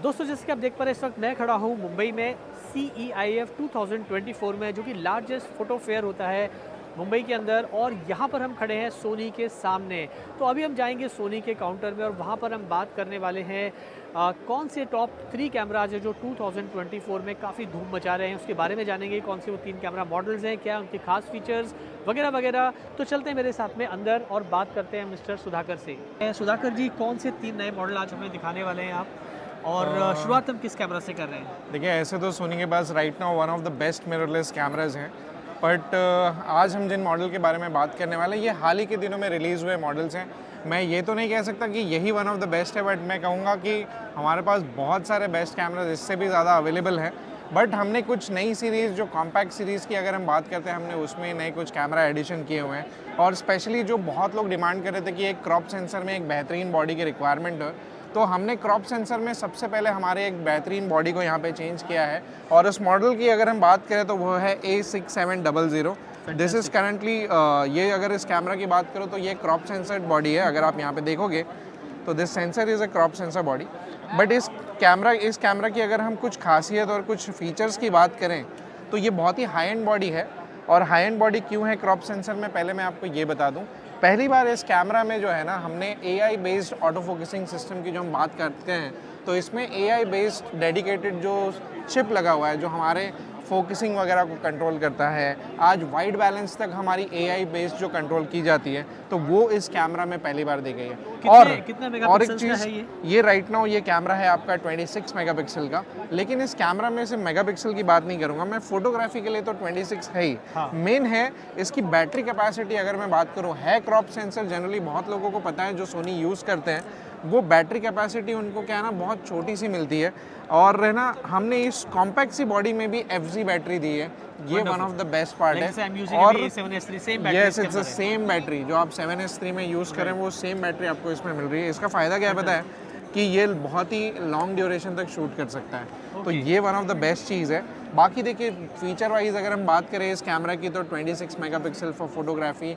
दोस्तों जैसे कि आप देख पा रहे हैं इस वक्त मैं खड़ा हूँ मुंबई में CEIF 2024 में, जो कि लार्जेस्ट फोटो फेयर होता है मुंबई के अंदर। और यहाँ पर हम खड़े हैं सोनी के सामने। तो अभी हम जाएंगे सोनी के काउंटर में और वहाँ पर हम बात करने वाले हैं कौन से टॉप 3 कैमराज है जो 2024 में काफ़ी धूम मचा रहे हैं, उसके बारे में जानेंगे। कौन से वो 3 कैमरा मॉडल्स हैं, क्या उनके खास फीचर्स वगैरह वगैरह। तो चलते हैं मेरे साथ में अंदर और बात करते हैं मिस्टर सुधाकर से। सुधाकर जी, कौन से 3 नए मॉडल आज हमें दिखाने वाले हैं आप, और शुरुआत हम किस कैमरा से कर रहे हैं? देखिए, ऐसे तो सोनी के पास right now one of the best mirrorless cameras हैं, बट आज हम जिन मॉडल के बारे में बात करने वाले हैं ये हाल ही के दिनों में रिलीज़ हुए मॉडल्स हैं। मैं ये तो नहीं कह सकता कि यही वन ऑफ द बेस्ट है, बट मैं कहूँगा कि हमारे पास बहुत सारे बेस्ट कैमराज इससे भी ज़्यादा अवेलेबल हैं। बट हमने कुछ नई सीरीज़, जो कॉम्पैक्ट सीरीज़ की अगर हम बात करते हैं, हमने उसमें नए कुछ कैमरा एडिशन किए हुए हैं। और स्पेशली जो बहुत लोग डिमांड कर रहे थे कि एक क्रॉप सेंसर में एक बेहतरीन बॉडी की रिक्वायरमेंट है, तो हमने क्रॉप सेंसर में सबसे पहले हमारे एक बेहतरीन बॉडी को यहाँ पे चेंज किया है। और उस मॉडल की अगर हम बात करें तो वो है A6700। दिस इज़ करंटली ये, अगर इस कैमरा की बात करो तो ये क्रॉप सेंसर्ड बॉडी है। अगर आप यहाँ पे देखोगे तो this sensor is a crop sensor body. But इस कैमरा की अगर हम कुछ खासियत और कुछ फीचर्स की बात करें तो ये बहुत ही हाई एंड बॉडी है। और हाई एंड बॉडी क्यों है क्रॉप सेंसर में, पहले मैं आपको ये बता दूं। पहली बार इस कैमरा में जो है ना, हमने AI based auto focusing system की जो हम बात करते हैं, तो इसमें AI बेस्ड डेडिकेटेड जो चिप लगा हुआ है जो हमारे फोकसिंग वगैरह को कंट्रोल करता है। आज वाइट बैलेंस तक हमारी AI बेस्ड जो कंट्रोल की जाती है, तो वो इस कैमरा में पहली बार दी गई है। कितने और एक मेगापिक्सल चीज़, का है ये राइट नाउ ये कैमरा है आपका 26 मेगापिक्सल का। लेकिन इस कैमरा में से मेगापिक्सल की बात नहीं करूँगा मैं, फोटोग्राफी के लिए तो 26 है ही। हाँ। मेन है इसकी बैटरी कैपेसिटी। अगर मैं बात करूँ, है क्रॉप सेंसर, जनरली बहुत लोगों को पता है जो सोनी यूज़ करते हैं, वो बैटरी कैपेसिटी उनको क्या है ना, बहुत छोटी सी मिलती है। और है ना, हमने इस कॉम्पैक्ट सी बॉडी में भी FZ बैटरी दी है। ये one of the best part है। और yes, it's the same battery जो आप 7S3 में यूज़ करें, वो सेम बैटरी आपको इसमें मिल रही है। इसका फ़ायदा क्या है पता है, कि ये बहुत ही लॉन्ग ड्यूरेशन तक शूट कर सकता है। तो ये वन ऑफ द बेस्ट चीज़ है। बाकी देखिए, फीचर वाइज अगर हम बात करें इस कैमरा की, तो 26 मेगापिक्सल फॉर फोटोग्राफी।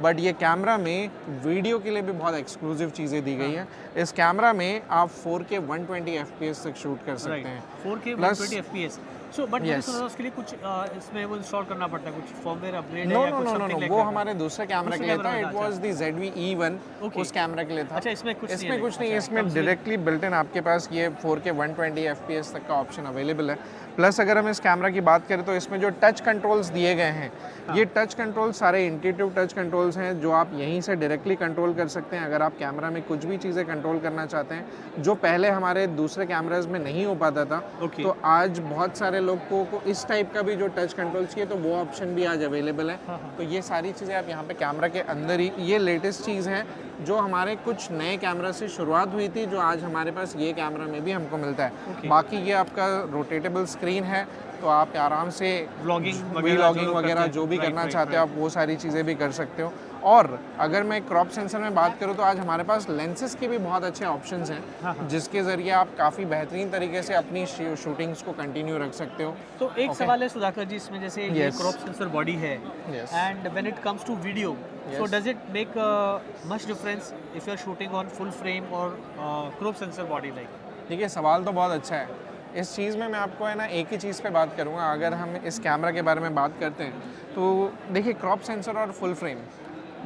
बट ये कैमरा में वीडियो के लिए भी बहुत एक्सक्लूसिव चीज़ें दी गई हैं। इस कैमरा में आप 4K 120 FPS तक शूट कर सकते हैं। 4K 120 FPS। सो बट मैंने सुना था उसके लिए कुछ इसमें वो इंस्टॉल करना पड़ता है, कुछ फॉर्मवेयर अपग्रेड है या कुछ नो, something like वो that? हमारे दूसरे कैमरा के लिए था। इट वाज द ZV-E1, उस कैमरा के लिए था। अच्छा, इसमें कुछ इसमें कुछ नहीं है। इसमें डायरेक्टली बिल्ट इन आपके पास ये 4K 120 FPS तक का ऑप्शन अवेलेबल है। प्लस अगर हम इस कैमरा की बात करें तो इसमें जो टच कंट्रोल्स दिए गए हैं, ये टच कंट्रोल सारे इंट्यूटिव टच कंट्रोल्स हैं जो आप यहीं से डायरेक्टली कंट्रोल कर सकते हैं। अगर आप कैमरा में कुछ भी चीज़ें कंट्रोल करना चाहते हैं जो पहले हमारे दूसरे कैमराज में नहीं हो पाता था, तो आज बहुत सारे लोगों को इस टाइप का भी जो टच कंट्रोल चाहिए, तो वो ऑप्शन भी आज अवेलेबल है। तो ये सारी चीज़ें आप यहाँ पे कैमरा के अंदर ही, ये लेटेस्ट चीज़ है जो हमारे कुछ नए कैमरा से शुरुआत हुई थी, जो आज हमारे पास ये कैमरा में भी हमको मिलता है। बाकी ये आपका रोटेटेबल स्क्रीन है, तो आप आराम से व्लॉगिंग वगैरह जो भी करना चाहते हो आप वो सारी चीज़ें भी कर सकते हो। और अगर मैं क्रॉप सेंसर में बात करूँ तो आज हमारे पास लेंसेज के भी बहुत अच्छे ऑप्शंस हैं, जिसके ज़रिए आप काफ़ी बेहतरीन तरीके से अपनी शूटिंग्स को कंटिन्यू रख सकते हो। तो एक सवाल है सुधाकर जी इसमें, जैसे ये क्रॉप सेंसर बॉडी है and when it comes to video, so does it make much difference if you are shooting on full frame or crop sensor body like? देखिए, सवाल तो बहुत अच्छा है। इस चीज़ में मैं आपको है ना एक ही चीज़ पे बात करूँगा। अगर हम इस कैमरा के बारे में बात करते हैं तो देखिए, क्रॉप सेंसर और फुल फ्रेम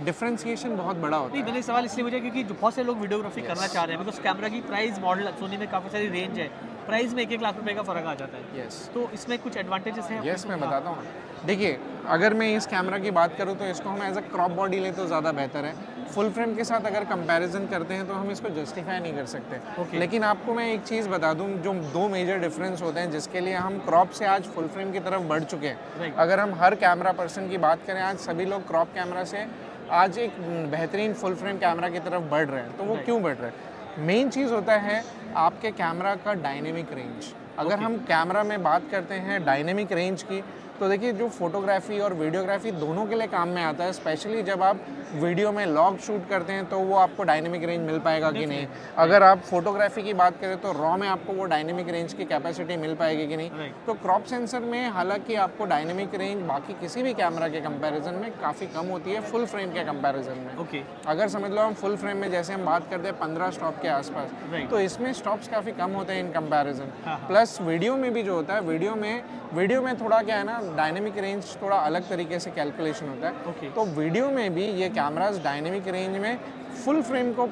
डिफ्रेंशिएशन बहुत बड़ा होता है। मैंने सवाल इसलिए मुझे क्योंकि जो बहुत से लोग वीडियोग्राफी करना चाह रहे हैं, बिकॉज कैमरा की प्राइस, मॉडल सोनी में काफ़ी सारी रेंज है, प्राइस में 1-1 लाख रुपए का फ़र्क आ जाता है। तो इसमें कुछ एडवांटेजेस हैं? मैं बताता हूँ। देखिए, अगर मैं इस कैमरा की बात करूँ तो इसको हम एज अ क्रॉप बॉडी लें तो ज़्यादा बेहतर है। फुल फ्रेम के साथ अगर कंपैरिजन करते हैं तो हम इसको जस्टिफाई नहीं कर सकते। लेकिन आपको मैं एक चीज़ बता दूं, जो 2 मेजर डिफरेंस होते हैं जिसके लिए हम क्रॉप से आज फुल फ्रेम की तरफ बढ़ चुके हैं। अगर हम हर कैमरा पर्सन की बात करें, आज सभी लोग क्रॉप कैमरा से आज एक बेहतरीन फुल फ्रेम कैमरा की तरफ बढ़ रहे हैं। तो वो क्यों बढ़ रहे हैं? मेन चीज़ होता है आपके कैमरा का डायनेमिक रेंज। अगर हम कैमरा में बात करते हैं डायनेमिक रेंज की, तो देखिए, जो फोटोग्राफी और वीडियोग्राफी दोनों के लिए काम में आता है। स्पेशली जब आप वीडियो में लॉग शूट करते हैं तो वो आपको डायनेमिक रेंज मिल पाएगा कि नहीं, अगर आप फोटोग्राफी की बात करें तो रॉ में आपको वो डायनेमिक रेंज की कैपेसिटी मिल पाएगी कि नहीं। तो क्रॉप सेंसर में हालांकि आपको डायनेमिक रेंज बाकी किसी भी कैमरा के कंपैरिजन में काफ़ी कम होती है फुल फ्रेम के कंपैरिजन में। अगर समझ लो हम फुल फ्रेम में जैसे हम बात करते हैं 15 स्टॉप के आसपास, तो इसमें स्टॉप्स काफ़ी कम होते हैं इन कंपैरिजन। प्लस वीडियो में भी जो होता है, वीडियो में थोड़ा क्या है ना, डायनेमिक रेंज थोड़ा अलग तरीके से कैलकुलेशन होता है। तो वीडियो में भी ये कैमरास डायनेमिक रेंज में फुल फ्रेम को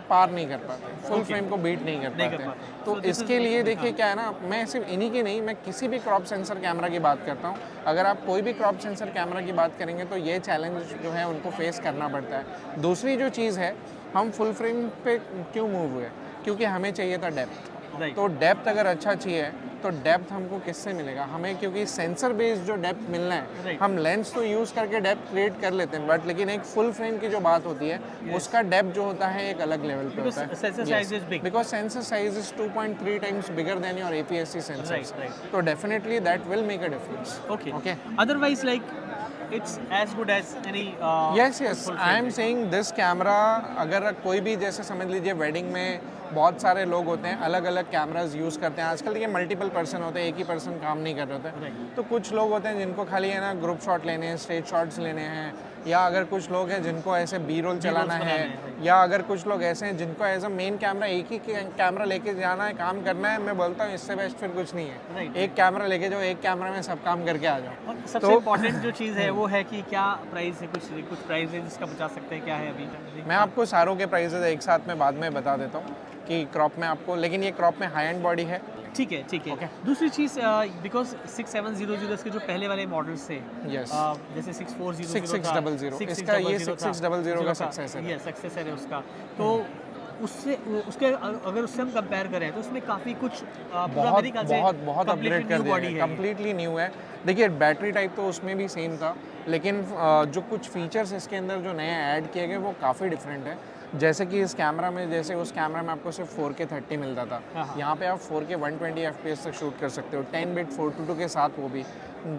पार नहीं कर पाते, फुल फ्रेम को बीट नहीं कर पाते। तो इसके लिए देखिए क्या है ना, मैं सिर्फ इन्हीं की नहीं, मैं किसी भी क्रॉप सेंसर कैमरा की बात करता हूँ। अगर आप कोई भी क्रॉप सेंसर कैमरा की बात करेंगे तो ये चैलेंज जो है उनको फेस करना पड़ता है। दूसरी जो चीज़ है, हम फुल फ्रेम पे क्यों मूव हुए, क्योंकि हमें चाहिए था डेप्थ। तो डेप्थ अगर अच्छा चाहिए तो डेप्थ हमको किससे मिलेगा, हमें, क्योंकि सेंसर बेस्ड जो डेप्थ मिलना है, हम लेंस तो यूज़ करके डेप्थ क्रिएट कर लेते हैं, बट लेकिन एक फुल फ्रेम की जो बात होती है उसका डेप्थ जो होता है एक अलग लेवल पे होता है, because sensor size is 2.3 times bigger than your APS-C sensors. तो definitely that will make a difference. Okay, otherwise like it's as good as any yes I am saying this camera, अगर कोई भी जैसे समझ लीजिए वेडिंग में बहुत सारे लोग होते हैं, अलग अलग कैमराज यूज़ करते हैं। आजकल देखिए मल्टीपल पर्सन होते हैं, एक ही पर्सन काम नहीं कर रहे होते। तो कुछ लोग होते हैं जिनको खाली है ना ग्रुप शॉट लेने हैं, स्ट्रेट शॉट्स लेने हैं, या अगर कुछ लोग हैं जिनको ऐसे बी रोल चलाना है, या अगर कुछ लोग ऐसे हैं जिनको एज अ मेन कैमरा एक ही कैमरा लेके जाना है, काम करना है। मैं बोलता हूँ इससे बेस्ट फिर कुछ नहीं है। एक कैमरा लेके जाओ, एक कैमरा में सब काम करके आ जाओ। सबसे इम्पोर्टेंट जो चीज़ है वो है कि क्या प्राइस है, कुछ प्राइस है जिसका बता सकते हैं क्या है अभी? मैं आपको सारों के प्राइसेस एक साथ में बाद में बता देता हूँ कि क्रॉप में आपको, लेकिन ये क्रॉप में हाई एंड बॉडी है। ठीक है okay. दूसरी चीज़, बिकॉज 6700 के जो पहले वाले मॉडल्स थे, जैसे 6400, 6600, इसका ये 6600 का सक्सेसर है उसका। तो उसके अगर उससे हम कंपेयर करें तो उसमें काफ़ी कुछ बहुत अपग्रेड कर दिया है, कम्प्लीटली न्यू है। देखिए बैटरी टाइप तो उसमें भी सेम था, लेकिन जो कुछ फीचर्स इसके अंदर जो नए ऐड किए गए वो काफ़ी डिफरेंट है। जैसे कि इस कैमरा में, जैसे उस कैमरा में आपको सिर्फ 4K 30 मिलता था, यहाँ पे आप 4K 120 FPS तक शूट कर सकते हो, 10 बिट 422 के साथ। वो भी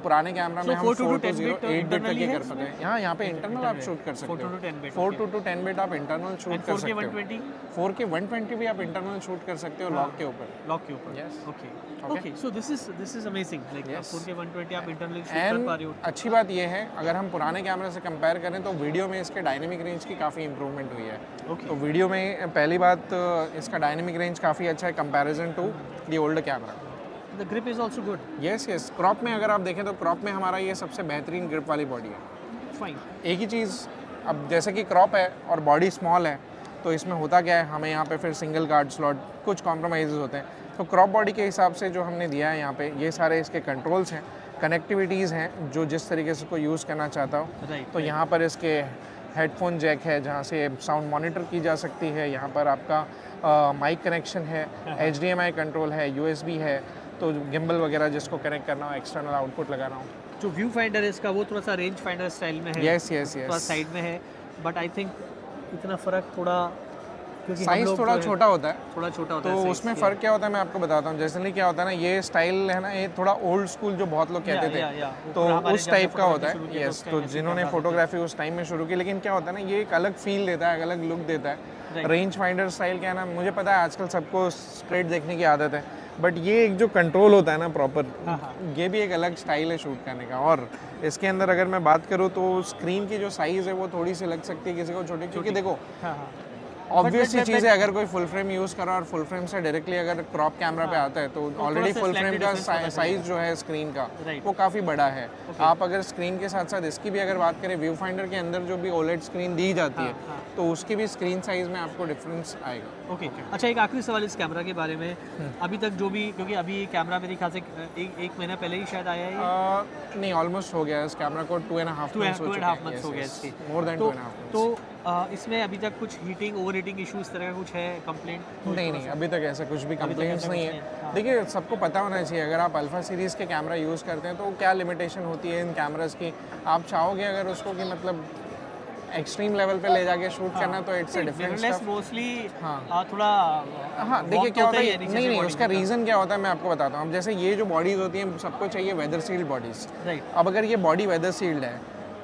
पुराने कैमरा में हम 420 8 बिट तक ही कर सकते हैं। यहाँ पे इंटरनल आप शूट कर सकते हो, 422 10 बिट आप इंटरनल शूट कर सकते हो, 4K 120 भी आप इंटरनल शूट कर सकते हो लॉक के ऊपर। Okay, so this is amazing, like 4K 120 आप इंटरनल शूट कर पा रहे हो। अच्छी बात ये है, अगर हम पुराने कैमरे से कंपेयर करें तो वीडियो में इसके डायनेमिक रेंज की काफ़ी इंप्रूवमेंट हुई है। तो वीडियो में पहली बात इसका डायनेमिक रेंज काफ़ी अच्छा है comparison to the old camera. The grip is also good. Yes crop में अगर आप देखें तो क्रॉप में हमारा ये सबसे बेहतरीन ग्रिप वाली बॉडी है। फाइन। एक ही चीज़, अब जैसे कि क्रॉप है और बॉडी स्मॉल है, तो इसमें होता क्या है, हमें यहाँ पे फिर सिंगल कार्ड स्लॉट, कुछ कॉम्प्रोमाइज़ होते हैं। तो क्रॉप बॉडी के हिसाब से जो हमने दिया है यहाँ पे, ये सारे इसके कंट्रोल्स हैं, कनेक्टिविटीज़ हैं, जो जिस तरीके से कोई यूज़ करना चाहता हो। तो यहाँ पर इसके हेडफोन जैक है जहाँ से साउंड मॉनिटर की जा सकती है, यहाँ पर आपका माइक कनेक्शन है, HDMI कंट्रोल है, USB है, तो गिम्बल वगैरह जिसको कनेक्ट करना हो, एक्सटर्नल आउटपुट लगाना हो। जो व्यू फाइंडर है इसका वो थोड़ा सा रेंज फाइंडर स्टाइल में है। यस थोड़ा साइड में है, बट आई थिंक इतना फ़र्क थोड़ा, क्योंकि साइज थोड़ा छोटा होता है, तो उसमें फ़र्क क्या होता है मैं आपको बताता हूँ। जैसे नहीं क्या होता है ना, ये स्टाइल है ना, ये थोड़ा ओल्ड स्कूल जो बहुत लोग कहते थे, तो उस टाइप का होता है। यस, तो जिन्होंने फोटोग्राफी उस टाइम में शुरू की, लेकिन क्या होता है ना, ये एक अलग फील देता है, अलग लुक देता है। रेंज फाइंडर स्टाइल क्या है ना, मुझे पता है आजकल सबको स्ट्रेट देखने की आदत है, बट ये एक जो कंट्रोल होता है ना प्रॉपर, ये भी एक अलग स्टाइल है शूट करने का। और इसके अंदर अगर मैं बात करूँ तो स्क्रीन की जो साइज़ है वो थोड़ी सी लग सकती है किसी को छोटी, क्योंकि देखो ऑब्वियसली चीज़ है, अगर कोई फुल फ्रेम यूज़ करो और फुल फ्रेम से डायरेक्टली अगर क्रॉप कैमरा पे आता है तो ऑलरेडी फुल फ्रेम का साइज़ जो है स्क्रीन का वो काफ़ी बड़ा है। आप अगर स्क्रीन के साथ साथ इसकी भी अगर बात करें, व्यू फाइंडर के अंदर जो भी OLED स्क्रीन दी जाती है तो उसकी भी स्क्रीन साइज़ में आपको डिफरेंस आएगा। ओके, अच्छा एक आखिरी सवाल इस कैमरा के बारे में, अभी तक जो भी, क्योंकि अभी कैमरा मेरे ख्याल से एक महीना पहले ही शायद आया है, नहीं ऑलमोस्ट हो गया इस कैमरा को 2.5 मंथ्स हो गया इसकी, मोर देन 2.5। तो इसमें अभी तक कुछ हीटिंग ओवर हीटिंग इशू इस तरह का कुछ है कंप्लेंट? नहीं, अभी तक ऐसा कुछ भी कंप्लेंट्स नहीं है। देखिए सबको पता होना चाहिए, अगर आप अल्फा सीरीज़ के कैमरा यूज़ करते हैं तो क्या लिमिटेशन होती है इन कैमरास की। आप चाहोगे अगर उसको कि मतलब एक्सट्रीम लेवल पे ले जाके शूट करना, तो it's a different stuff mostly. थोड़ा देखिए क्या होता है, नहीं उसका रीज़न क्या होता है मैं आपको बताता हूँ। अब जैसे ये जो बॉडीज़ होती हैं सबको चाहिए वेदर सील्ड बॉडीज़। अब अगर ये बॉडी वेदर सील्ड है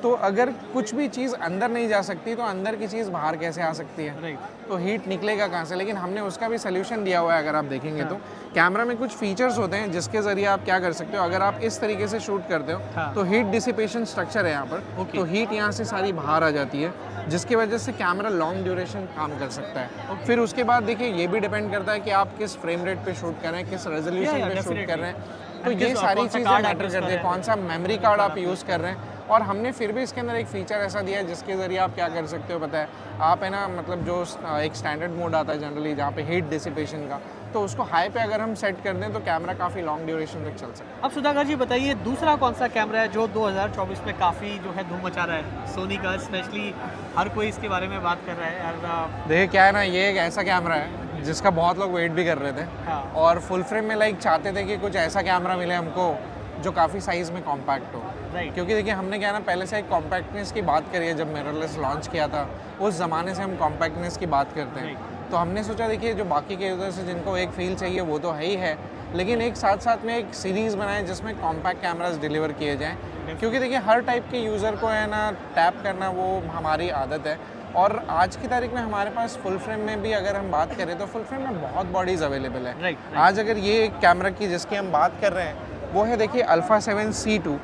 तो अगर कुछ भी चीज़ अंदर नहीं जा सकती तो अंदर की चीज़ बाहर कैसे आ सकती है? राइट। तो हीट निकलेगा कहाँ से? लेकिन हमने उसका भी सोल्यूशन दिया हुआ है। अगर आप देखेंगे तो कैमरा में कुछ फीचर्स होते हैं जिसके ज़रिए आप क्या कर सकते हो, अगर आप इस तरीके से शूट करते हो हाँ। तो हीट डिसिपेशन स्ट्रक्चर है यहाँ पर। ओके। तो हीट यहाँ से सारी बाहर आ जाती है, जिसकी वजह से कैमरा लॉन्ग ड्यूरेशन काम कर सकता है। फिर उसके बाद देखिए ये भी डिपेंड करता है कि आप किस फ्रेम रेट पे शूट कर रहे हैं, किस रेजोल्यूशन पे शूट कर रहे हैं। तो ये सारी चीज़ें मैटर करती है, कौन सा मेमोरी कार्ड आप यूज़ कर रहे हैं। और हमने फिर भी इसके अंदर एक फ़ीचर ऐसा दिया है जिसके ज़रिए आप क्या कर सकते हो पता है, आप है ना मतलब जो एक स्टैंडर्ड मोड आता है जनरली जहाँ पे हीट डिसिपेशन का, तो उसको हाई पे अगर हम सेट कर दें तो कैमरा काफ़ी लॉन्ग ड्यूरेशन तक चल सकता है। अब सुधाकर जी बताइए, दूसरा कौन सा कैमरा है जो 2024 में काफ़ी जो है धूम मचा रहा है सोनी का, स्पेशली हर कोई इसके बारे में बात कर रहा है यार। देखिए क्या है ना, ये एक ऐसा कैमरा है जिसका बहुत लोग वेट भी कर रहे थे। हाँ। और फुल फ्रेम में लाइक चाहते थे कि कुछ ऐसा कैमरा मिले हमको जो काफ़ी साइज़ में कॉम्पैक्ट हो। राइट। क्योंकि देखिए हमने क्या है ना, पहले से एक कॉम्पैक्टनेस की बात करी है। जब मिररलेस लॉन्च किया था उस ज़माने से हम कॉम्पैक्टनेस की बात करते हैं। तो हमने सोचा देखिए जो बाकी के यूज़र्स हैं जिनको एक फील चाहिए वो तो है ही है, लेकिन एक साथ साथ में एक सीरीज़ बनाए जिसमें कॉम्पैक्ट कैमरास डिलीवर किए जाएँ। क्योंकि देखिए हर टाइप के यूज़र को है ना टैप करना वो हमारी आदत है। और आज की तारीख में हमारे पास फुल फ्रेम में भी अगर हम बात करें तो फुल फ्रेम में बहुत बॉडीज़ अवेलेबल है। राइट। आज अगर ये कैमरा की जिसकी हम बात कर रहे हैं वो है देखिए अल्फ़ा 7 C2।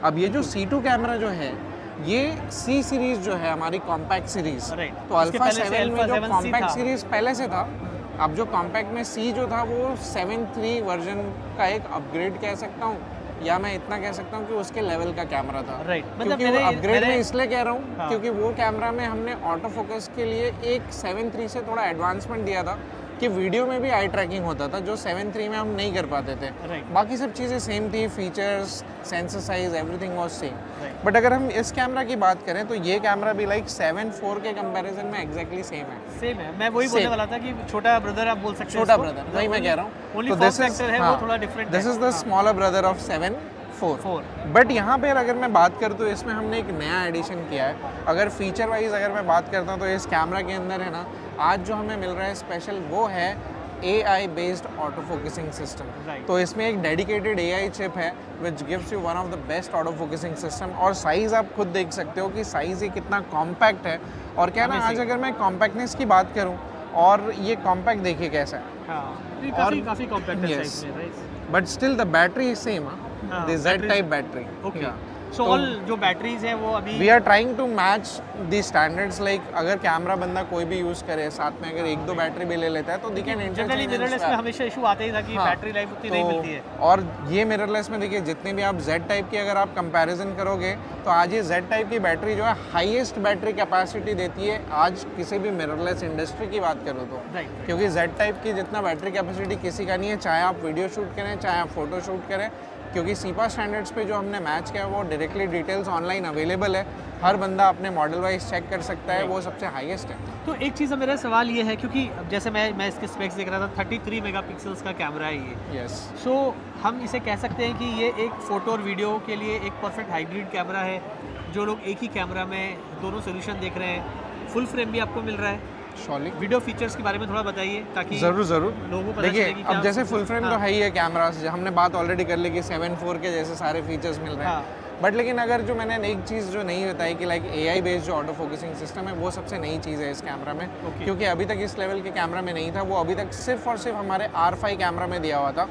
अब ये जो C2 कैमरा जो है ये C सीरीज़ जो है हमारी कॉम्पैक्ट सीरीज़, राइट। तो अल्फ़ा 7 में जो 7C कॉम्पैक्ट था। सीरीज़ पहले से था। अब जो कॉम्पैक्ट में C जो था वो 7.3 वर्जन का एक अपग्रेड कह सकता हूँ, या मैं इतना कह सकता हूँ कि उसके लेवल का कैमरा था। राइट। क्योंकि वो अपग्रेड में इसलिए कह रहा हूँ क्योंकि वो कैमरा में हमने ऑटो फोकस के लिए एक 7.3 से थोड़ा एडवांसमेंट दिया था कि वीडियो में भी आई ट्रैकिंग होता था, जो 7.3 में हम नहीं कर पाते थे। राइट। बाकी सब चीज़ें सेम थी, features, sensor size, everything was same. Right. But अगर हम इस कैमरा की बात करें तो ये कैमरा भी लाइक 7.4 के कंपैरिजन में एग्जैक्टली सेम है। सेम है, मैं वही बोलने वाला था कि छोटा ब्रदर आप बोल सकते हैं। छोटा ब्रदर, वही मैं कह रहा हूँ। ओनली फॉर्म फैक्टर है वो थोड़ा डिफरेंट है। This is the smaller brother of 7.4। But यहाँ पर अगर मैं बात करूँ तो इसमें हमने एक नया एडिशन किया है। अगर फीचर वाइज अगर मैं बात करता हूँ तो इस कैमरा के अंदर है ना, आज जो हमें मिल रहा है स्पेशल वो है AI based auto focusing system. तो इसमें एक डेडिकेटेड AI चिप है which gives you one of the best auto focusing system. और साइज़ आप खुद देख सकते हो कि साइज़ ये कितना कॉम्पैक्ट है। और क्या ना, आज अगर मैं कॉम्पैक्टनेस की बात करूं और ये कॉम्पैक्ट देखिए कैसा है। हाँ, काफ़ी कॉम्पैक्ट है साइज में, right. But still the battery is same, the Z type battery. Okay. So all जो बैटरीज हैं वो अभी we are trying to match the standards. Like अगर कैमरा बंदा कोई भी यूज़ करे, साथ में अगर एक दो बैटरी भी ले लेता है तो दी कैन जनरली मिररलेस में हमेशा इशू आते ही था कि बैटरी लाइफ उतनी नहीं मिलती है। और ये मिररलेस में देखिए जितने भी आप Z टाइप की अगर आप कंपैरिजन करोगे तो आज ये Z टाइप की बैटरी जो है हाईएस्ट बैटरी कैपेसिटी देती है आज किसी भी मिररलेस इंडस्ट्री की बात करो तो। क्योंकि Z टाइप की जितना बैटरी कैपेसिटी किसी का नहीं है, चाहे आप वीडियो शूट करें चाहे आप फोटो शूट करें। क्योंकि सीपा स्टैंडर्ड्स पे जो हमने मैच किया वो डायरेक्टली डिटेल्स ऑनलाइन अवेलेबल है, हर बंदा अपने मॉडल वाइज चेक कर सकता है, वो सबसे हाईएस्ट है। तो एक चीज़ मेरा सवाल ये है, क्योंकि जैसे मैं इसके स्पेक्स देख रहा था, 33 मेगापिक्सल्स का कैमरा है ये। यस। सो हम इसे कह सकते हैं कि ये एक फ़ोटो और वीडियो के लिए एक परफेक्ट हाइब्रिड कैमरा है। जो लोग एक ही कैमरा में दोनों सोल्यूशन देख रहे हैं, फुल फ्रेम भी आपको मिल रहा है। शॉली वीडियो फीचर्स के बारे में थोड़ा बताइए ताकि ज़रूर लोगों को देखिए। अब जैसे फुल फ्रेम तो है ही है कैमरा, हमने बात ऑलरेडी कर ली कि 7.4 के जैसे सारे फीचर्स मिल रहे हैं। बट लेकिन अगर जो मैंने एक चीज़ जो नहीं बताई कि लाइक AI बेस्ड जो ऑटो फोकसिंग सिस्टम है वो सबसे नई चीज़ है इस कैमरा में। क्योंकि अभी तक इस लेवल के कैमरा में नहीं था, वो अभी तक सिर्फ और सिर्फ हमारे R5 कैमरा में दिया हुआ था।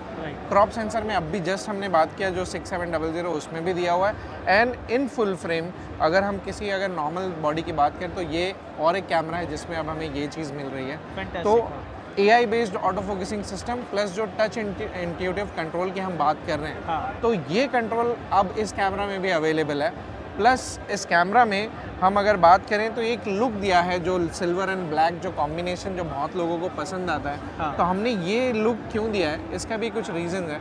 क्रॉप सेंसर में अब भी जस्ट हमने बात किया जो 6700 उसमें भी दिया हुआ है। एंड इन फुल फ्रेम अगर हम किसी अगर नॉर्मल बॉडी की बात करें तो ये और एक कैमरा है जिसमें अब हमें ये चीज़ मिल रही है। तो AI based auto focusing system plus जो टच इंट्यूटिव कंट्रोल की हम बात कर रहे हैं, तो ये कंट्रोल अब इस कैमरा में भी अवेलेबल है। प्लस इस कैमरा में हम अगर बात करें तो एक लुक दिया है जो सिल्वर एंड ब्लैक जो कॉम्बिनेशन जो बहुत लोगों को पसंद आता है। तो हमने ये लुक क्यों दिया है, इसका भी कुछ रीज़न है।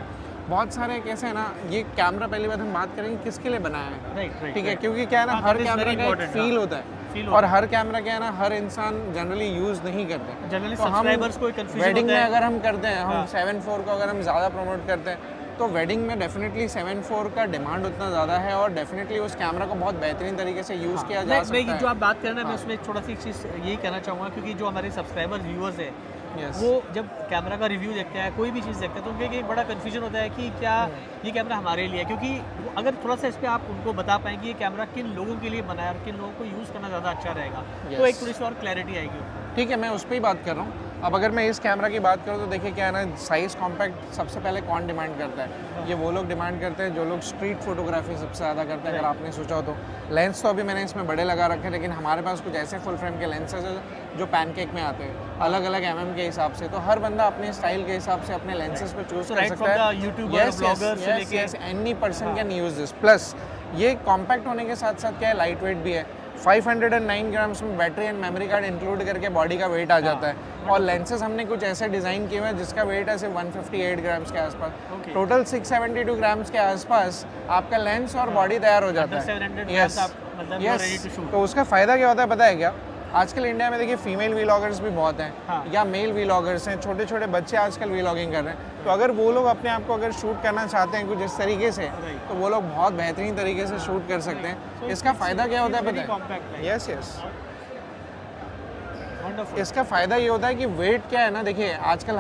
बहुत सारे कैसे है ना, ये कैमरा पहली बात हम बात करेंगे किसके लिए बनाया है, ठीक है। क्योंकि क्या है ना, हर कैमरा का एक फील होता है और हर कैमरा क्या है ना, हर इंसान जनरली यूज़ नहीं करते। जनरली तो हम वेडिंग में अगर हम करते हैं, हम 7.4 को अगर हम ज़्यादा प्रमोट करते हैं तो वेडिंग में डेफिनेटली 7.4 का डिमांड उतना ज़्यादा है और डेफिनेटली उस कैमरा को बहुत बेहतरीन तरीके से यूज़ किया जा सकता है। जो आप बात कर रहे हैं मैं उसमें एक छोटा सी चीज़ यही कहना चाहूँगा, क्योंकि जो हमारे सब्सक्राइबर्स व्यूअर्स हैं Yes. वो जब कैमरा का रिव्यू देखते हैं, कोई भी चीज़ देखते हैं, तो उनके एक बड़ा कन्फ्यूजन होता है कि क्या ये कैमरा हमारे लिए है, क्योंकि अगर थोड़ा सा इस पे आप उनको बता पाएँ कि ये कैमरा किन लोगों के लिए बना है और किन लोगों को यूज़ करना ज़्यादा अच्छा रहेगा, तो एक थोड़ी सी और क्लैरिटी आएगी। ठीक है, मैं उस पर ही बात कर रहा हूँ। अब अगर मैं इस कैमरा की बात करूँ तो देखिए क्या है ना, साइज़ कॉम्पैक्ट सबसे पहले कौन डिमांड करता है? ये वो लोग डिमांड करते हैं जो लोग स्ट्रीट फोटोग्राफी सबसे ज़्यादा करते हैं, अगर आपने सोचा हो तो। लेंस तो अभी मैंने इसमें बड़े लगा रखे हैं, लेकिन हमारे पास कुछ ऐसे फुल फ्रेम के लेंसेज हैं जो पैनकेक में आते हैं, अलग अलग mm के हिसाब से। तो हर बंदा अपने स्टाइल के हिसाब से अपने लेंसेज पे चूज़ कर सकता है। यूट्यूबर, ब्लॉगर से लेके any person can use this. Plus ये कॉम्पैक्ट होने के साथ साथ क्या है, लाइट वेट भी है। 509 ग्राम्स में battery and memory card include करके बॉडी का वेट आ जाता है। और लेंसेज हमने कुछ ऐसे डिज़ाइन किए हुए हैं जिसका वेट है सिर्फ 158 ग्राम्स के आसपास। टोटल 672 ग्राम्स के आसपास आपका लेंस और बॉडी तैयार हो जाता है। यस, तो उसका फ़ायदा क्या होता है पता है क्या? आजकल इंडिया में देखिए फीमेल वीलॉगर्स भी बहुत हैं, या मेल वीलॉगर्स हैं, छोटे छोटे बच्चे आजकल वीलॉगिंग कर रहे हैं। तो अगर वो लोग अपने आप को अगर शूट करना चाहते हैं कुछ इस तरीके से, तो वो लोग बहुत बेहतरीन तरीके से शूट कर सकते हैं। इसका फ़ायदा क्या होता है पता है? यस यस, इसका फ़ायदा ये होता है कि वेट क्या है ना, देखिए आजकल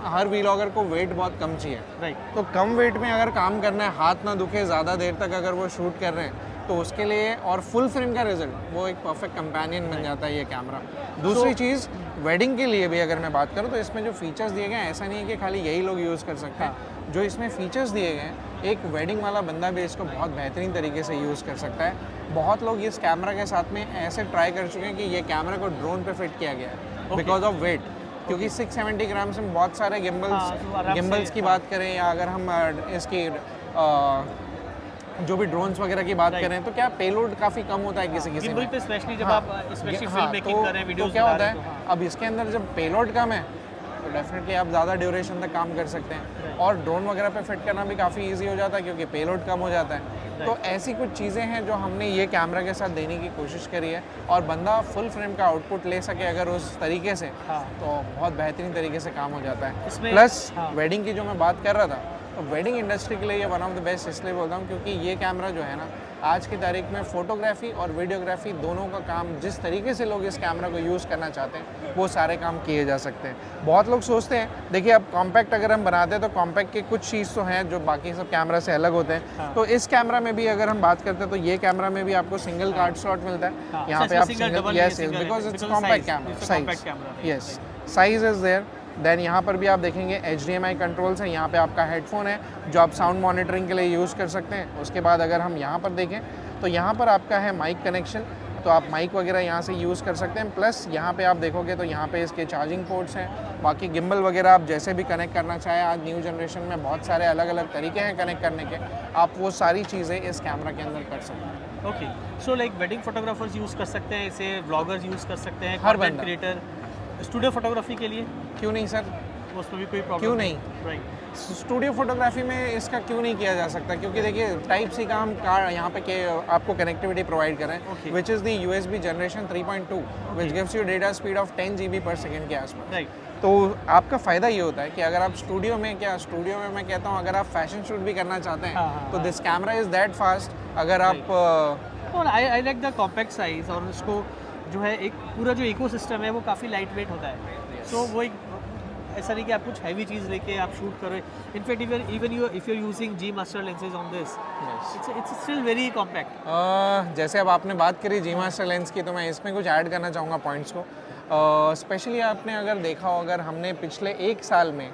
हर वीलॉगर को वेट बहुत कम चाहिए। तो कम वेट में अगर काम करना है, हाथ ना दुखे ज़्यादा देर तक अगर वो शूट कर रहे हैं, तो उसके लिए और फुल फ्रेम का रिजल्ट वो एक परफेक्ट कंपेनियन बन जाता है ये कैमरा। दूसरी चीज़, वेडिंग के लिए भी अगर मैं बात करूँ तो इसमें जो फीचर्स दिए गए हैं, ऐसा नहीं है कि खाली यही लोग यूज़ कर सकते हैं। जो इसमें फीचर्स दिए गए हैं, एक वेडिंग वाला बंदा भी इसको बहुत बेहतरीन तरीके से यूज़ कर सकता है। बहुत लोग इस कैमरा के साथ में ऐसे ट्राई कर चुके हैं कि ये कैमरा को ड्रोन पे फिट किया गया है बिकॉज ऑफ वेट, क्योंकि 670 ग्राम्स में बहुत सारे गिम्बल्स की बात करें, या अगर हम इसकी जो भी ड्रोन्स वगैरह की बात करें, तो क्या पेलोड काफ़ी कम होता है किसी गिम्बल पे स्पेशली जब आप स्पेशली फिल्म मेकिंग कर रहे हैं, वीडियोस तो क्या होता है, अब इसके अंदर जब पेलोड कम है तो डेफिनेटली आप ज़्यादा ड्यूरेशन तक काम कर सकते हैं। और ड्रोन वगैरह पे फिट करना भी काफ़ी ईजी हो जाता है क्योंकि पेलोड कम हो जाता है। तो ऐसी कुछ चीज़ें हैं जो हमने ये कैमरा के साथ देने की कोशिश करी है, और बंदा फुल फ्रेम का आउटपुट ले सके अगर उस तरीके से, तो बहुत बेहतरीन तरीके से काम हो जाता है। प्लस वेडिंग की जो मैं बात कर रहा था, तो वेडिंग इंडस्ट्री के लिए ये वन ऑफ द बेस्ट इसलिए बोलता हूँ क्योंकि ये कैमरा जो है ना, आज की तारीख में फ़ोटोग्राफी और वीडियोग्राफी दोनों का काम, जिस तरीके से लोग इस कैमरा को यूज़ करना चाहते हैं, वो सारे काम किए जा सकते हैं। बहुत लोग सोचते हैं, देखिए अब कॉम्पैक्ट अगर हम बनाते हैं तो कॉम्पैक्ट के कुछ चीज़ तो हैं जो बाकी सब कैमरा से अलग होते हैं। तो इस कैमरा में भी अगर हम बात करते हैं तो ये कैमरा में भी आपको सिंगल कार्ड स्लॉट मिलता है। यहाँ पे आप single, yes because it's compact camera, yes size is there. Then यहाँ पर भी आप देखेंगे HDMI कंट्रोल्स हैं, यहाँ पे आपका हेडफोन है जो आप साउंड मॉनिटरिंग के लिए यूज़ कर सकते हैं। उसके बाद अगर हम यहाँ पर देखें तो यहाँ पर आपका है माइक कनेक्शन, तो आप माइक वगैरह यहाँ से यूज़ कर सकते हैं। प्लस यहाँ पे आप देखोगे तो यहाँ पे इसके चार्जिंग पोर्ट्स हैं, बाकी गिम्बल वगैरह आप जैसे भी कनेक्ट करना चाहें, आज न्यू जनरेशन में बहुत सारे अलग अलग तरीके हैं कनेक्ट करने के, आप वो सारी चीज़ें इस कैमरा के अंदर कर सकते हैं। Okay, so like wedding photographers use कर सकते हैं इसे, व्लॉगर्स यूज़ कर सकते हैं, हर कंटेंट बंदा। क्रिएटर, स्टूडियो फोटोग्राफी के लिए क्यों नहीं सर, उसमें भी कोई प्रॉब्लम क्यों नहीं? राइट, स्टूडियो फोटोग्राफी में इसका क्यों नहीं किया जा सकता? क्योंकि देखिए टाइप सी का हम कार यहाँ पे के आपको कनेक्टिविटी प्रोवाइड कर रहे हैं, which is the USB generation 3.2 which gives you data speed of 10 GB पर सेकेंड के आसपास। राइट, तो आपका फ़ायदा ये होता है कि अगर आप स्टूडियो में मैं कहता हूँ अगर आप फैशन शूट भी करना चाहते हैं तो this camera is that fast. अगर आप और आई लाइक द कॉम्पैक्ट साइज, और उसको जो है एक पूरा जो इकोसिस्टम है वो काफ़ी लाइट वेट होता है। सो वो एक ऐसा नहीं कि आप कुछ हैवी चीज़ लेके आप शूट करो। In fact even if you using G Master lenses on this, it's still very compact। जैसे अब आपने बात करी G Master लेंस की, तो मैं इसमें कुछ ऐड करना चाहूँगा पॉइंट्स को। स्पेशली आपने अगर देखा हो, अगर हमने पिछले 1 साल में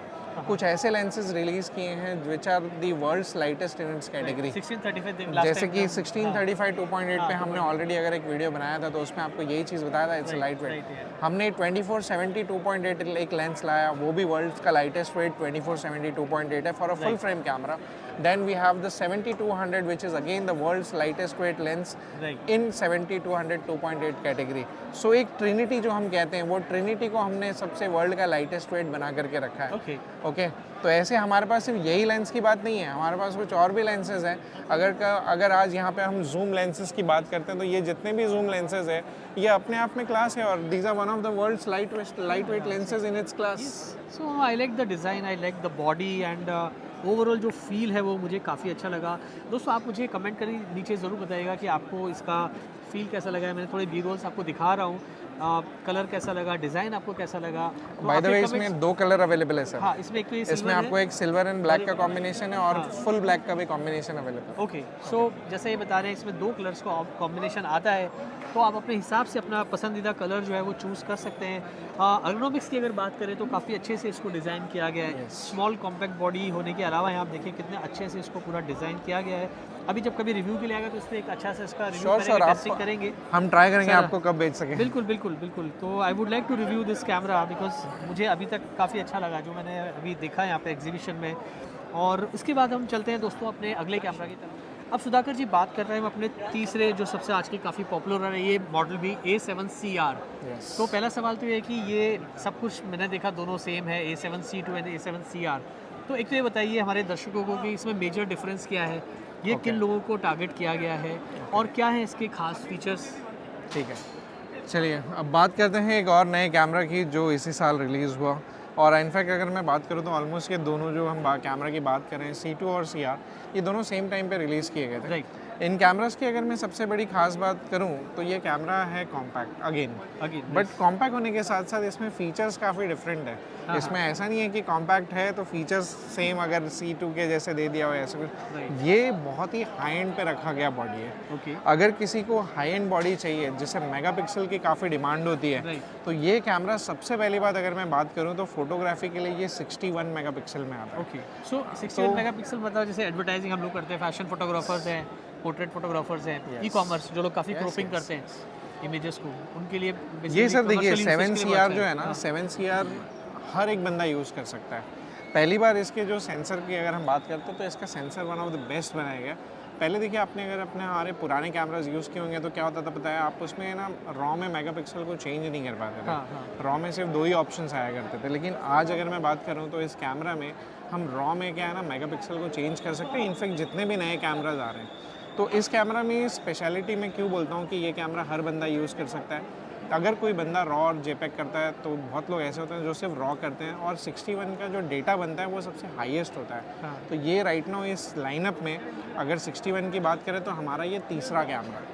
कुछ ऐसे लेंसेज रिलीज़ किए हैं which are the world's lightest in its category, 1635 जैसे कि 1635 2.8 पे हमने ऑलरेडी अगर एक वीडियो बनाया था तो उसमें आपको यही चीज़ बताया था, इट्स लाइट वेट। हमने 2470 2.8 एक लेंस लाया, वो भी वर्ल्ड का लाइटेस्ट वेट 2470 2.8 है for a full frame camera. Then we have the 7200 which is again the world's lightest weight lens in 7200 2.8 category. So एक ट्रिनिटी जो हम कहते हैं, वो ट्रिनिटी को हमने सबसे वर्ल्ड का लाइटेस्ट वेट बना करके रखा है। ओके, तो ऐसे हमारे पास सिर्फ यही लेंस की बात नहीं है, हमारे पास कुछ और भी लेंसेज हैं। अगर आज यहाँ पे हम जूम लेंसेज की बात करते हैं तो ये जितने भी जूम लेंसेज है ये अपने आप में क्लास है, और these are one of the world's lightweight lenses in its class. So I like the design, I like the body and overall जो फील है वो मुझे काफ़ी अच्छा लगा। दोस्तों आप मुझे कमेंट करिए नीचे ज़रूर बताइएगा कि आपको इसका फील कैसा लगा है? मैंने थोड़े बी रोल्स आपको दिखा रहा हूँ, कलर कैसा लगा, डिज़ाइन आपको कैसा लगा? तो बाय द आपके वे comments- इसमें 2 कलर अवेलेबल है सर। हाँ, इसमें एक तो ये इसमें सिल्वर है। आपको एक सिल्वर एंड ब्लैक का कॉम्बिनेशन है और फुल ब्लैक का भी कॉम्बिनेशन अवेलेबल है। ओके, सो जैसे ये बता रहे हैं इसमें 2 कलर्स का कॉम्बिनेशन आता है, तो आप अपने हिसाब से अपना पसंदीदा कलर जो है वो चूज़ कर सकते हैं। एर्गोनॉमिक्स की अगर बात करें तो काफ़ी अच्छे से इसको डिज़ाइन किया गया है। स्मॉल कॉम्पैक्ट बॉडी होने के अलावा यहाँ आप देखिए कितने अच्छे से इसको पूरा डिज़ाइन किया गया है। अभी जब कभी रिव्यू के लिए आएगा तो इसमें एक अच्छा सा इसका रिव्यू Sure, करेंगे, sir, टेस्टिंग करेंगे। हम ट्राई करेंगे Sir, आपको कब बेच सकें। बिल्कुल, बिल्कुल, बिल्कुल। तो I would like to review this camera because मुझे अभी तक काफ़ी अच्छा लगा जो मैंने अभी देखा है यहाँ पे एग्जीबिशन में। और उसके बाद हम चलते हैं दोस्तों अपने अगले कैमरा की तरफ। अब सुधाकर जी बात कर रहे हैं हम अपने तीसरे जो सबसे आजकल काफ़ी पॉपुलर है ये मॉडल भी A7CR। तो पहला सवाल तो ये है कि ये सब कुछ मैंने देखा दोनों सेम है, A7C2 एंड A7CR। तो एक तो ये बताइए हमारे दर्शकों को कि इसमें मेजर डिफरेंस क्या है, ये किन लोगों को टारगेट किया गया है और क्या है इसके खास फीचर्स? ठीक है, चलिए अब बात करते हैं एक और नए कैमरा की जो इसी साल रिलीज़ हुआ। और इनफैक्ट अगर मैं बात करूँ तो ऑलमोस्ट ये दोनों जो हम कैमरा की बात कर रहे हैं C2 और CR, ये दोनों सेम टाइम पे रिलीज़ किए गए थे। राइट, इन कैमरास की अगर मैं सबसे बड़ी खास बात करूँ तो ये कैमरा है कॉम्पैक्ट अगेन, बट कॉम्पैक्ट होने के साथ साथ इसमें फीचर्स काफ़ी डिफरेंट है। इसमें ऐसा नहीं है कि कॉम्पैक्ट है तो फीचर्स सेम अगर C2 के जैसे दे दिया हो ऐसे कुछ। ये बहुत ही हाई एंड पे रखा गया बॉडी है। ओके, अगर किसी को हाई एंड बॉडी चाहिए जिससे मेगापिक्सल की काफ़ी डिमांड होती है, राइट, तो ये कैमरा सबसे पहली बात अगर मैं बात करूँ तो फोटोग्राफी के लिए ये 61 मेगापिक्सल में आता है। ओके। सो 61 मेगापिक्सल मतलब जैसे एडवर्टाइजिंग हम लोग करते हैं, फैशन फोटोग्राफर्स हैं, पोर्ट्रेट फोटोग्राफर्स हैं, ई कॉमर्स जो लोग काफ़ी क्रॉपिंग करते हैं इमेजेस को, उनके लिए ये सर देखिए commercial usage के लिए 7CR बहुत जो है ना, हाँ, 7CR हर एक बंदा यूज़ कर सकता है। पहली बार इसके जो सेंसर की अगर हम बात करते हैं तो इसका sensor one of the best बनाया गया। पहले देखिए आपने अगर अपने हमारे पुराने कैमरास यूज़ किए होंगे तो क्या होता था पता है, आप उसमें ना रॉ में मेगापिक्सल को चेंज नहीं कर पाते थे। हाँ, हाँ, रॉ में सिर्फ 2 ही ऑप्शंस आया करते थे, लेकिन आज अगर मैं बात करूँ तो इस कैमरा में हम रॉ में क्या है ना मेगापिक्सल को चेंज कर सकते हैं। इनफैक्ट जितने भी नए कैमराज आ रहे हैं तो इस कैमरा में स्पेशलिटी मैं क्यों बोलता हूँ कि ये कैमरा हर बंदा यूज़ कर सकता है। अगर कोई बंदा रॉ और जेपेग करता है तो बहुत लोग ऐसे होते हैं जो सिर्फ रॉ करते हैं और 61 का जो डेटा बनता है वो सबसे हाईएस्ट होता है। हाँ। तो ये राइट नाउ इस लाइनअप में अगर 61 की बात करें तो हमारा ये तीसरा कैमरा है,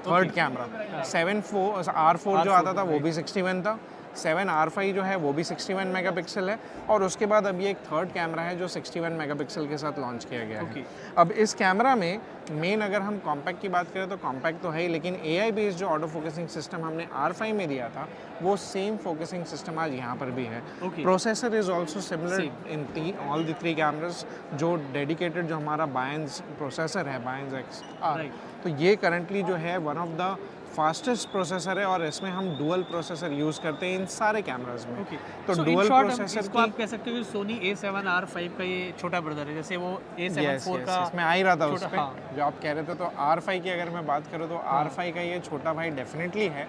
थर्ड कैमरा। 7R4 जो आता था वो भी 61 था, 7R5 जो है वो भी 61 मेगापिक्सल है और उसके बाद अब ये एक थर्ड कैमरा है जो 61 मेगापिक्सल के साथ लॉन्च किया गया है। अब इस कैमरा में मेन अगर हम कॉम्पैक्ट की बात करें तो कॉम्पैक्ट तो है ही, लेकिन AI बेस्ड जो ऑटो फोकसिंग सिस्टम हमने R5 में दिया था वो सेम फोकसिंग सिस्टम आज यहाँ पर भी है। Processor is also similar in all the 3 cameras. जो डेडिकेटेड जो हमारा बायंस प्रोसेसर है, बायंस XR, तो ये करंटली जो है one of the fastest processor है और इसमें हम डुअल प्रोसेसर यूज़ करते हैं इन सारे कैमराज में। तो डुअल प्रोसेसर इसको आप कह सकते हो कि सोनी A7R5 का ये छोटा ब्रदर है, जैसे वो A7 का इसमें आ ही रहा था उस छोटा- पे हाँ। जो आप कह रहे थे। तो R5 की अगर मैं बात करूँ तो R5 का ये छोटा भाई डेफिनेटली है।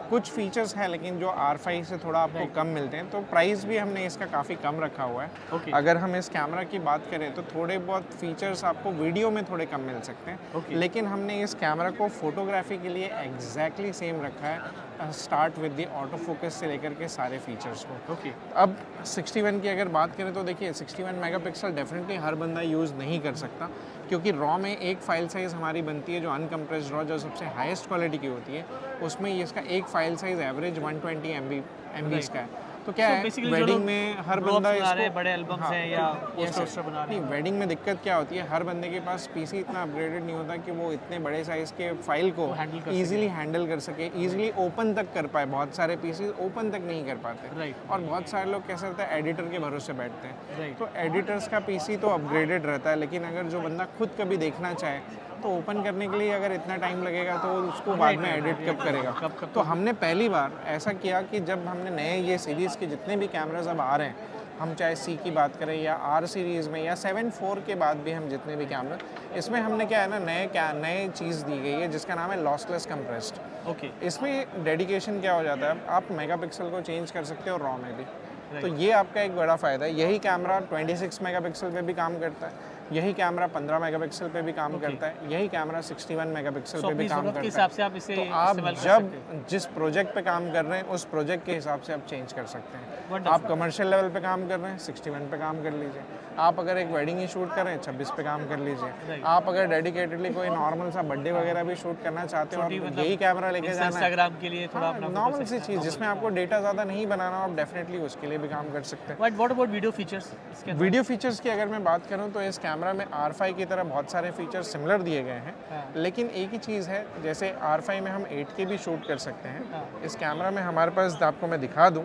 कुछ फीचर्स है लेकिन जो R5 से थोड़ा आपको कम मिलते हैं, तो प्राइस भी हमने इसका काफ़ी कम रखा हुआ है। अगर हम इस कैमरा की बात करें तो थोड़े बहुत फीचर्स आपको वीडियो में थोड़े कम मिल सकते हैं, लेकिन हमने इस कैमरा को फोटोग्राफी के लिए एग्जैक्टली सेम रखा है, start with the auto focus से लेकर के सारे फीचर्स को। अब 61 की अगर बात करें तो देखिए 61 मेगापिक्सल डेफिनेटली हर बंदा यूज़ नहीं कर सकता, क्योंकि रॉ में एक फ़ाइल साइज़ हमारी बनती है जो अनकम्प्रेस्ड रॉ जो सबसे हाईएस्ट क्वालिटी की होती है, उसमें ये इसका एक फ़ाइल साइज़ एवरेज 120 MB का है। तो क्या है वेडिंग में हर बंदा इसको बड़े एल्बम्स हैं या पोस्टर बना रहे नहीं, वेडिंग में दिक्कत क्या होती है, हर बंदे के पास पीसी इतना अपग्रेडेड नहीं होता कि वो इतने बड़े साइज़ के फाइल को ईजिली हैंडल कर सके, ईजिली ओपन तक कर पाए। बहुत सारे पीसी ओपन तक नहीं कर पाते और बहुत सारे लोग कैसे रहते हैं एडिटर के भरोसे बैठते हैं। तो एडिटर्स का पीसी तो अपग्रेडेड रहता है, लेकिन अगर जो बंदा खुद कभी देखना चाहे तो ओपन करने के लिए अगर इतना टाइम लगेगा तो उसको बाद में एडिट कब करेगा। तो हमने पहली बार ऐसा किया कि जब हमने नए ये सीरीज़ के जितने भी कैमराज अब आ रहे हैं, हम चाहे C की बात करें या R सीरीज़ में या 7-4 के बाद भी हम जितने भी कैमरा, इसमें हमने क्या है ना नए चीज़ दी गई है जिसका नाम है लॉसलेस कंप्रेस्ड। इसमें डेडिकेशन क्या हो जाता है, आप मेगापिक्सल को चेंज कर सकते हो रॉ में भी। तो ये आपका एक बड़ा फ़ायदा है। यही कैमरा 26 मेगापिक्सल पे भी काम करता है, यही कैमरा 15 मेगापिक्सल पे भी काम करता है, यही कैमरा 61 मेगापिक्सल पे भी काम करता है। से आप इसे तो आप जब जिस प्रोजेक्ट पे काम कर रहे हैं उस प्रोजेक्ट के हिसाब से आप चेंज कर सकते हैं। आप कमर्शियल लेवल पे काम कर रहे हैं 61 पे काम कर लीजिए, आप अगर एक वेडिंग ही शूट करें 26 पे काम कर लीजिए। आप अगर डेडिकेटेडली कोई नॉर्मल सा बर्थडे वगैरह भी शूट करना चाहते हो और यही कैमरा लेके जाना है इंस्टाग्राम के लिए थोड़ा अपना नॉर्मल सी चीज़ जिसमें आपको डेटा ज़्यादा नहीं बनाना, आप डेफिनेटली उसके लिए भी काम कर सकते हैं। What about video features? Video features की अगर मैं बात करूं तो इस कैमरा में R5 की तरह बहुत सारे फीचर्स सिमिलर दिए गए हैं, लेकिन एक ही चीज़ है, जैसे R5 में हम 8K भी शूट कर सकते हैं, इस कैमरा में हमारे पास आपको मैं दिखा दूं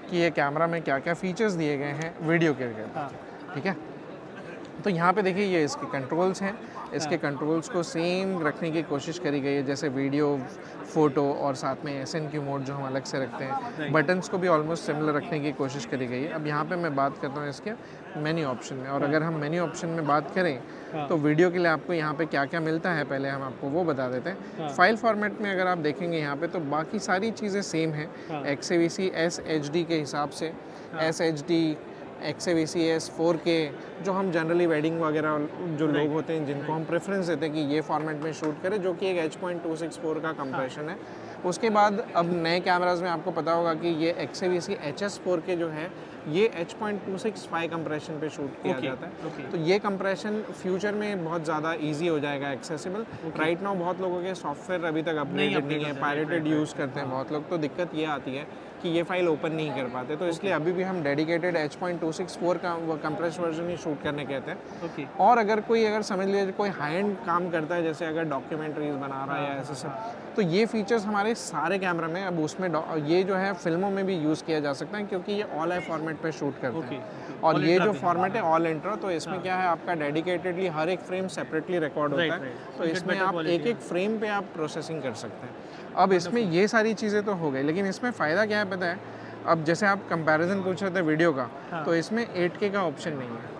कि ये कैमरा में क्या क्या फीचर्स दिए गए हैं वीडियो के लिए। ठीक है, तो यहाँ पे देखिए ये इसके कंट्रोल्स हैं, इसके कंट्रोल्स को सेम रखने की कोशिश करी गई है, जैसे वीडियो, फोटो और साथ में SNQ मोड जो हम अलग से रखते हैं, बटन्स को भी ऑलमोस्ट सिमिलर रखने की कोशिश करी गई है। अब यहाँ पे मैं बात करता हूँ इसके मेन्यू ऑप्शन में, और अगर हम मेन्यू ऑप्शन में बात करें तो वीडियो के लिए आपको यहाँ पे क्या क्या मिलता है पहले हम आपको वो बता देते हैं। फाइल फॉर्मेट में अगर आप देखेंगे यहाँ पे तो बाकी सारी चीज़ें सेम हैं, XAVC SHD के हिसाब से, SHD XAVC S 4K जो हम जनरली वेडिंग वगैरह जो लोग होते हैं जिनको हम प्रेफरेंस देते हैं कि ये फॉर्मेट में शूट करें, जो कि एक H.264 का कंप्रेशन है। उसके बाद अब नए कैमराज में आपको पता होगा कि ये XAVC HS 4K जो है ये H.265 कंप्रेशन पे शूट किया जाता है। तो ये कंप्रेशन फ्यूचर में बहुत ज़्यादा इजी हो जाएगा एक्सेसिबल। राइट नाउ बहुत लोगों के सॉफ्टवेयर अभी तक अपडेटेड नहीं है, पायरेटेड यूज़ करते हैं बहुत लोग, तो दिक्कत ये आती है कि ये फाइल ओपन नहीं कर पाते, तो इसलिए अभी भी हम डेडिकेटेड H.264 का वो कंप्रेस वर्जन ही शूट करने कहते हैं। और अगर समझ लीजिए कोई हाई एंड काम करता है, जैसे अगर डॉक्यूमेंट्रीज बना रहा है या ऐसे सब, तो ये फीचर्स हमारे सारे कैमरा में अब उसमें ये जो है फिल्मों में भी यूज़ किया जा सकता है, क्योंकि ये ऑल आई फॉर्मेट पे शूट करते हैं। और ये जो फॉर्मेट है ऑल इंट्रा, तो इसमें क्या है आपका डेडिकेटेडली हर एक फ्रेम सेपरेटली रिकॉर्ड होता है, तो इसमें आप एक एक फ्रेम पे आप प्रोसेसिंग कर सकते हैं। अब इसमें ये सारी चीज़ें तो हो गई, लेकिन इसमें फ़ायदा क्या है पता है, अब जैसे आप कंपैरिजन पूछ रहे थे वीडियो का, तो इसमें 8K का ऑप्शन नहीं है।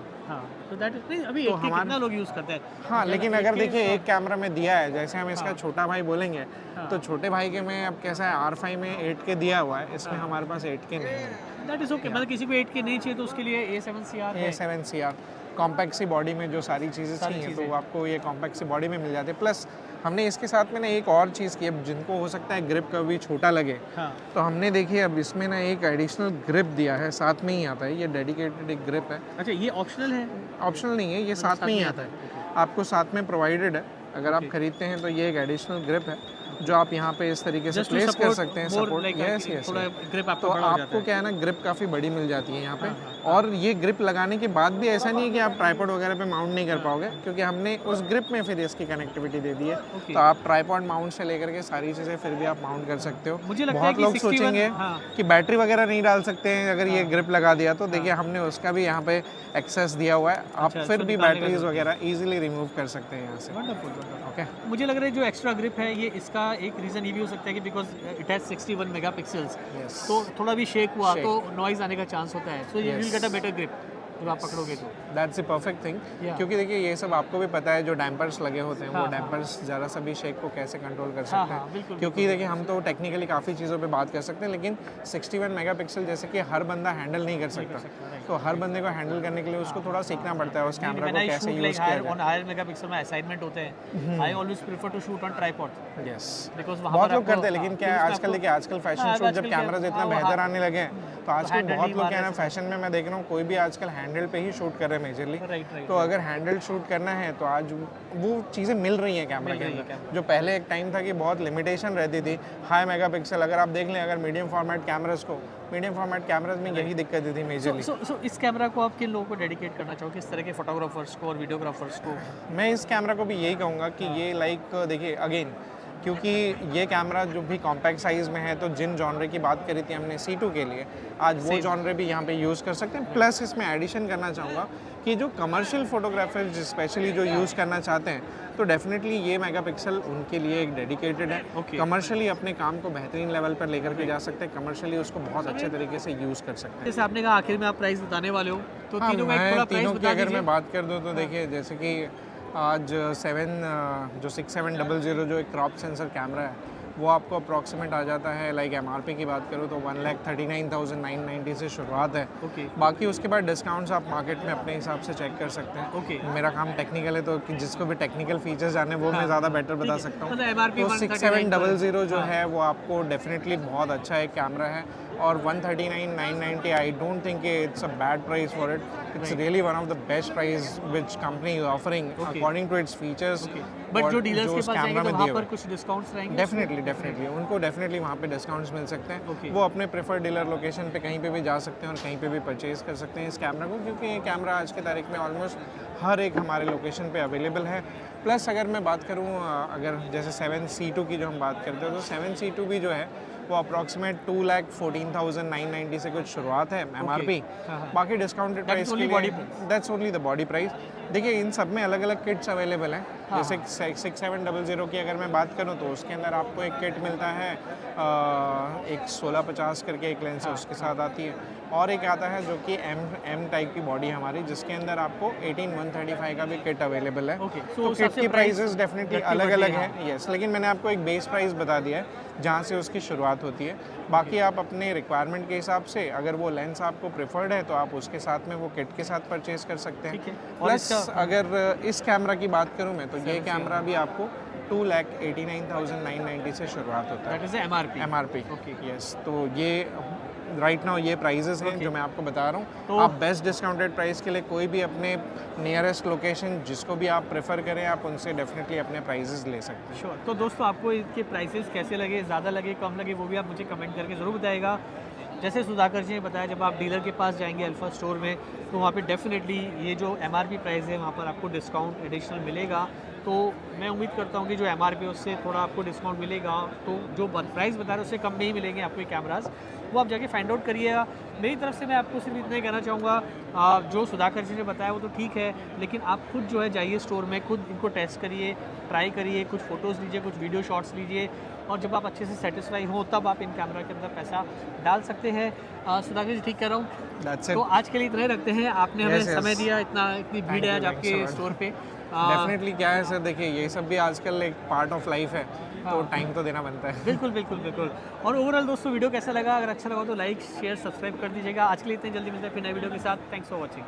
तो दैट इज अभी 8K कितना लोग यूज़ करते हैं। हाँ, लेकिन अगर देखिए एक कैमरा में दिया है, जैसे हम इसका छोटा भाई बोलेंगे, तो छोटे भाई के में अब कैसा है R5 में 8K दिया हुआ है, इसमें हमारे पास 8K नहीं है। दैट इज ओके, मतलब किसी को 8K नहीं चाहिए तो उसके लिए A7CR कॉम्पैक्ट सी बॉडी में जो सारी चीज़ें चाहिए तो आपको ये कॉम्पैक्ट सी बॉडी में मिल जाती है। प्लस हमने इसके साथ में ना एक और चीज़ की, अब जिनको हो सकता है ग्रिप कभी छोटा लगे, तो हमने देखिए अब इसमें ना एक एडिशनल ग्रिप दिया है, साथ में ही आता है, ये डेडिकेटेड एक ग्रिप है। अच्छा, ये ऑप्शनल है? ऑप्शनल नहीं है, ये साथ में ही आता है, आपको साथ में प्रोवाइडेड है। अगर आप खरीदते हैं तो ये एक एडिशनल ग्रिप है जो आप यहाँ पे इस तरीके से प्लेस कर सकते हैं, सपोर्ट। तो आपको क्या है ना, ग्रिप काफ़ी बड़ी मिल जाती है यहाँ पे। और ये ग्रिप लगाने के बाद भी ऐसा नहीं है कि आप ट्राइपॉड वगैरह पे माउंट नहीं कर पाओगे, क्योंकि हमने उस ग्रिप में फिर इसकी कनेक्टिविटी दे दी है, तो आप ट्राइपॉड माउंट से लेकर के सारी चीज़ें फिर भी आप माउंट कर सकते हो। मुझे लगता बहुत है कि लोग सोचेंगे कि बैटरी वगैरह नहीं डाल सकते हैं अगर ये ग्रिप लगा दिया, तो देखिए हमने उसका भी यहाँ पे एक्सेस दिया हुआ है, आप फिर भी बैटरीज वगैरह ईजिली रिमूव कर सकते हैं यहाँ से। ओके, मुझे लग रहा है जो एक्स्ट्रा ग्रिप है, ये इसका एक रीज़न ये भी हो सकता है कि बिकॉज इट हैज 61 मेगापिक्सल्स, तो थोड़ा भी शेक हुआ तो नॉइज़ आने का चांस होता है, so you will get a better grip जब आप पकड़ोगे तो। दैट्स द परफेक्ट थिंग, क्योंकि देखिए ये सब आपको भी पता है, जो डैम्पर्स लगे होते हैं वो डैम्पर्स ज़रा सा भी शेक को कैसे कंट्रोल कर सकते हैं। क्योंकि देखिए हम तो टेक्निकली काफ़ी चीज़ों पे बात कर सकते हैं, लेकिन 61 मेगापिक्सल जैसे कि हर बंदा हैंडल नहीं कर सकता, तो हर बंदे को हैंडल करने के लिए उसको थोड़ा सीखना पड़ता है उस कैमरा को कैसे यूज़ किया जाए। ऑन हायर मेगापिक्सल में असाइनमेंट होते हैं, I always prefer to shoot on tripod. Yes, because बहुत लोग करते हैं, लेकिन क्या है आजकल देखिए, आजकल फैशन शूट जब कैमराज इतना बेहतर आने लगे हैं, तो आजकल बहुत लोग क्या है ना, फैशन में मैं देख रहा हूँ कोई भी आजकल हैंडल पे ही शूट कर रहे हैं मेजरली। तो अगर हैंडल शूट करना है तो आज वो चीज़ें मिल रही हैं कैमरा के अंदर, जो पहले एक टाइम था कि बहुत लिमिटेशन रहती थी हाई मेगापिक्सल। अगर आप देख लें, अगर मीडियम फॉर्मेट कैमराज में यही दिक्कत थी मेजरली। सो इस कैमरा को आप किन लोगों को डेडिकेट करना चाहो, किस तरह के फोटोग्राफर्स को और वीडियोग्राफर्स को? मैं इस कैमरा को भी यही कहूँगा कि ये देखिए अगेन, क्योंकि ये कैमरा जो भी कॉम्पैक्ट साइज़ में है, तो जिन जॉनरे की बात करी थी हमने C2 के लिए, आज वो जॉनरे भी यहाँ पे यूज़ कर सकते हैं। प्लस इसमें एडिशन करना चाहूँगा कि जो कमर्शियल फोटोग्राफर्स स्पेशली जो यूज़ करना चाहते हैं, तो डेफिनेटली ये मेगापिक्सल उनके लिए एक डेडिकेटेड है। कमर्शियली अपने काम को बेहतरीन लेवल पर लेकर के जा सकते हैं, कमर्शियली उसको बहुत अच्छे तरीके से यूज़ कर सकते हैं। जैसे आपने कहा आखिर में आप प्राइस बताने वाले हो, तो तीनों की अगर मैं बात कर दूँ तो देखिए, जैसे कि आज 6700 जो एक क्रॉप सेंसर कैमरा है, वो आपको अप्रॉक्सीमेट आ जाता है, लाइक MRP की बात करूँ तो 1,39,990 से शुरुआत है। बाकी उसके बाद डिस्काउंट्स आप मार्केट में अपने हिसाब से चेक कर सकते हैं। मेरा काम टेक्निकल है, तो जिसको भी टेक्निकल फीचर्स जाने वो मैं ज़्यादा बेटर बता सकता हूँ। तो 6700 जो है वो आपको डेफिनेटली बहुत अच्छा एक कैमरा है, और 139,990 I don't think it's a bad price for it. It's really one of the best price which company is offering according to its features. But जो डीलर्स जो के उस पास जाएंगे कैमरा तो में वहाँ दिए पर हुए कुछ डिस्काउंट्स रहेंगे? डेफिनेटली उनको डेफिनेटली वहाँ पे डिस्काउंट्स मिल सकते हैं। वो अपने प्रेफर्ड डीलर लोकेशन पे कहीं पे भी जा सकते हैं और कहीं पे भी परचेज़ कर सकते हैं इस कैमरा को, क्योंकि ये कैमरा आज की तारीख में ऑलमोस्ट हर एक हमारे लोकेशन पे अवेलेबल है। प्लस अगर मैं बात करूँ अगर जैसे 7C2 की जो हम बात करते हैं तो 7C2 भी जो है वो अप्रॉक्सीमेट 2,14,990 से कुछ शुरुआत है MRP। बाकी डिस्काउंटेड प्राइस के लिए that's only the body price. देखिए इन सब में अलग अलग किट्स अवेलेबल हैं। जैसे 6700 की अगर मैं बात करूं तो उसके अंदर आपको एक किट मिलता है, एक 1650 करके एक लेंस है उसके साथ आती है, और एक आता है जो कि एम टाइप की बॉडी हमारी, जिसके अंदर आपको 18135 का भी किट अवेलेबल है। तो किट की प्राइसेस डेफिनेटली अलग अलग है। यस, लेकिन मैंने आपको एक बेस प्राइस बता दिया है जहाँ से उसकी शुरुआत होती है। बाकी आप अपने रिक्वायरमेंट के हिसाब से अगर वो लेंस आपको प्रेफर्ड है तो आप उसके साथ में वो किट के साथ परचेज कर सकते हैं। प्लस अगर इस कैमरा की बात करूँ मैं तो ये कैमरा भी आपको 2,89,990 से शुरुआत होता है। MRP। यस, तो ये राइट नाउ ये प्राइजेस हैं जो मैं आपको बता रहा हूँ। तो आप बेस्ट डिस्काउंटेड प्राइस के लिए कोई भी अपने नियरेस्ट लोकेशन जिसको भी आप प्रेफर करें आप उनसे डेफिनेटली अपने प्राइजेस ले सकते हैं। श्योर। तो दोस्तों आपको इसके प्राइसेस कैसे लगे, ज़्यादा लगे कम लगे, वो भी आप मुझे कमेंट करके ज़रूर बताइएगा। जैसे सुधाकर जी ने बताया, जब आप डीलर के पास जाएंगे अल्फा स्टोर में तो वहाँ पे डेफिनेटली ये जो MRP प्राइस है वहाँ पर आपको डिस्काउंट एडिशनल मिलेगा। तो मैं उम्मीद करता हूँ कि जो MRP है उससे थोड़ा आपको डिस्काउंट मिलेगा। तो जो प्राइस बता रहे हैं उससे कम नहीं मिलेंगे आपको ये कैमराज़, वो आप जाके फाइंड आउट करिएगा। मेरी तरफ से मैं आपको सिर्फ इतना ही कहना चाहूँगा, जो सुधाकर जी ने बताया वो तो ठीक है, लेकिन आप खुद जो है जाइए स्टोर में, खुद इनको टेस्ट करिए, ट्राई करिए, कुछ फ़ोटोज़ लीजिए, कुछ वीडियो शॉट्स लीजिए, और जब आप अच्छे से सेटिस्फाई हो तब आप इन कैमरा के अंदर पैसा डाल सकते हैं। सुधाकर जी ठीक कह रहा हूँ? तो आज के लिए इतना ही रखते हैं। आपने हमें समय दिया, इतनी भीड़ है आज आपके स्टोर पे। डेफिनेटली क्या है सर, देखिए ये सब भी आजकल एक पार्ट ऑफ लाइफ है, तो टाइम तो देना बनता है। बिल्कुल। और ओवरऑल दोस्तों वीडियो कैसा लगा? अगर अच्छा लगा तो लाइक शेयर सब्सक्राइब कर दीजिएगा। आज के लिए इतनी जल्दी मिलते हैं फिर नए वीडियो के साथ। Thanks for watching.